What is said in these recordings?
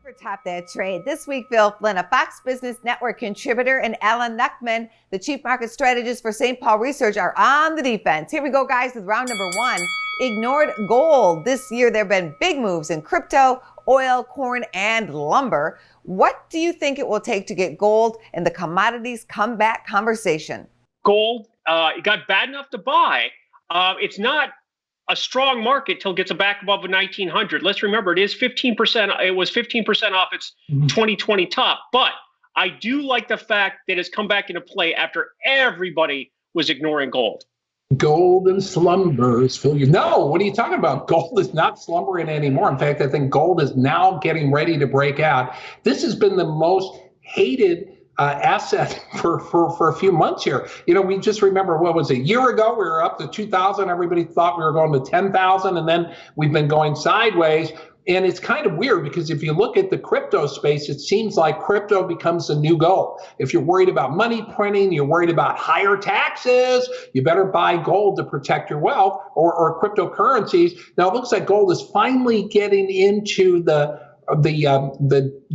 For Top That Trade. This week, Phil Flynn, a Fox Business Network contributor, and Alan Nuckman, the chief market strategist for St. Paul Research, are on the defense. Here we go, guys, with round number one. Ignored gold. This year, there have been big moves in crypto, oil, corn, and lumber. What do you think it will take to get gold in the commodities comeback conversation? Gold, it got bad enough to buy. It's not a strong market till it gets back above the 1900. Let's remember, it is 15%. It was 15% off its 2020 top. But I do like the fact that it's come back into play after everybody was ignoring gold. Gold and slumbers, Phil. No, what are you talking about? Gold is not slumbering anymore. In fact, I think gold is now getting ready to break out. This has been the most hated asset for a few months here. You know, we just remember, what was it, a year ago, we were up to 2,000. Everybody thought we were going to 10,000, and then we've been going sideways. And it's kind of weird because if you look at the crypto space, it seems like crypto becomes the new gold. If you're worried about money printing, you're worried about higher taxes, you better buy gold to protect your wealth, or cryptocurrencies. Now it looks like gold is finally getting into the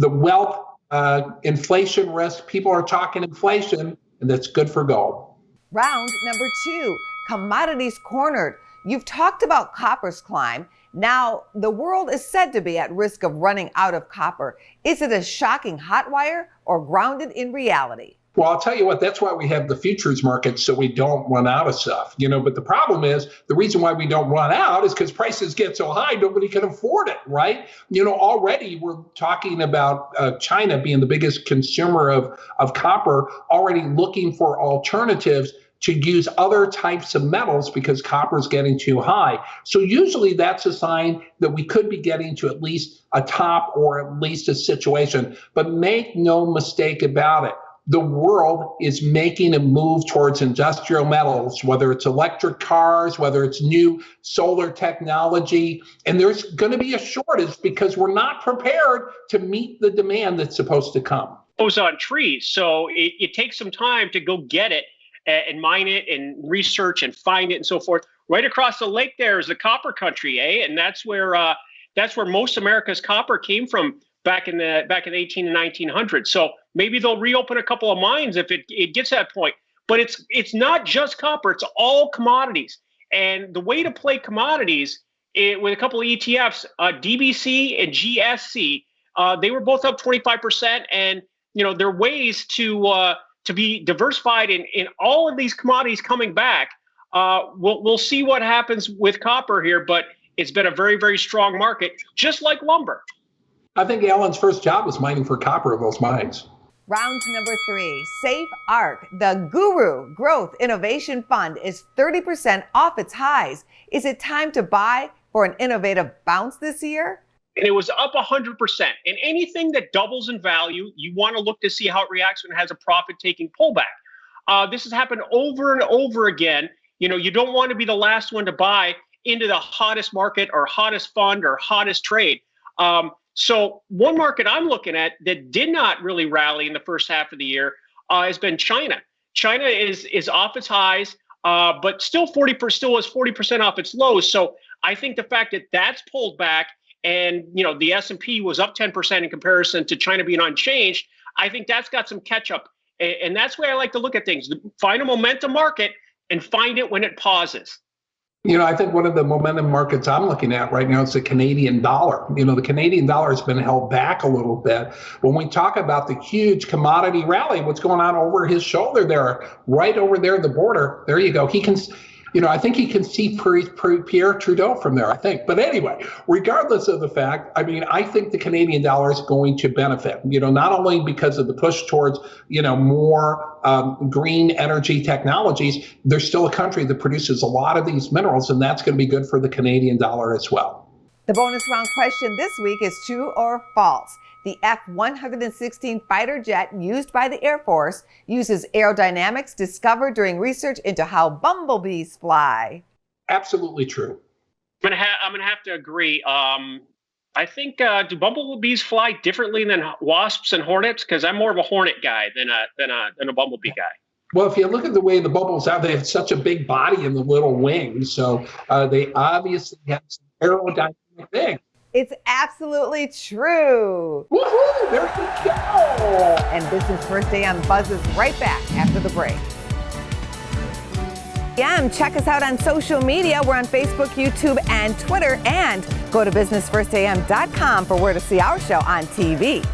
wealth inflation risk. People are talking inflation, and that's good for gold. Round number two, commodities cornered. You've talked about copper's climb. Now, the world is said to be at risk of running out of copper. Is it a shocking hot wire or grounded in reality? Well, I'll tell you what, that's why we have the futures market, so we don't run out of stuff. You know, but the problem is, the reason why we don't run out is because prices get so high, nobody can afford it, right? You know, already we're talking about China being the biggest consumer of copper, already looking for alternatives to use other types of metals because copper is getting too high. So usually that's a sign that we could be getting to at least a top or at least a situation. But make no mistake about it, the world is making a move towards industrial metals, whether it's electric cars, whether it's new solar technology, and there's going to be a shortage because we're not prepared to meet the demand that's supposed to come. It goes on trees, so it takes some time to go get it and mine it and research and find it and so forth. Right across the lake there is the copper country, and that's where most America's copper came from back in the 18 and 1900s. So maybe they'll reopen a couple of mines if it gets to that point. But it's not just copper; it's all commodities. And the way to play commodities with a couple of ETFs, DBC and GSC, they were both up 25%. And you know, there are ways to be diversified in all of these commodities coming back. We'll see what happens with copper here, but it's been a very, very strong market, just like lumber. I think Alan's first job was mining for copper in those mines. Round number three, Safe Arc. The Guru Growth Innovation Fund is 30% off its highs. Is it time to buy for an innovative bounce this year? And it was up 100%. And anything that doubles in value, you want to look to see how it reacts when it has a profit-taking pullback. This has happened over and over again. You know, you don't want to be the last one to buy into the hottest market or hottest fund or hottest trade. So one market I'm looking at that did not really rally in the first half of the year has been China. China is off its highs, but still was 40% off its lows. So I think the fact that that's pulled back and, you know, the S&P was up 10% in comparison to China being unchanged, I think that's got some catch up. And that's where I like to look at things. Find a momentum market and find it when it pauses. You know, I think one of the momentum markets I'm looking at right now is the Canadian dollar. You know, the Canadian dollar has been held back a little bit. When we talk about the huge commodity rally, what's going on over his shoulder there, right over there at the border, there you go. He can, you know, I think he can see Pierre Trudeau from there, I think. But anyway, regardless of the fact, I mean, I think the Canadian dollar is going to benefit, you know, not only because of the push towards, you know, more green energy technologies. There's still a country that produces a lot of these minerals, and that's going to be good for the Canadian dollar as well. The bonus round question this week is true or false. The F-116 fighter jet used by the Air Force uses aerodynamics discovered during research into how bumblebees fly. Absolutely true. I'm gonna have to agree. I think do bumblebees fly differently than wasps and hornets? Because I'm more of a hornet guy than a bumblebee guy. Well, if you look at the way the bumbles are, they have such a big body and the little wings, so they obviously have some aerodynamic thing. It's absolutely true. Woohoo! There we go. And Business First AM buzzes right back after the break. Check us out on social media. We're on Facebook, YouTube, and Twitter. And go to businessfirstam.com for where to see our show on TV.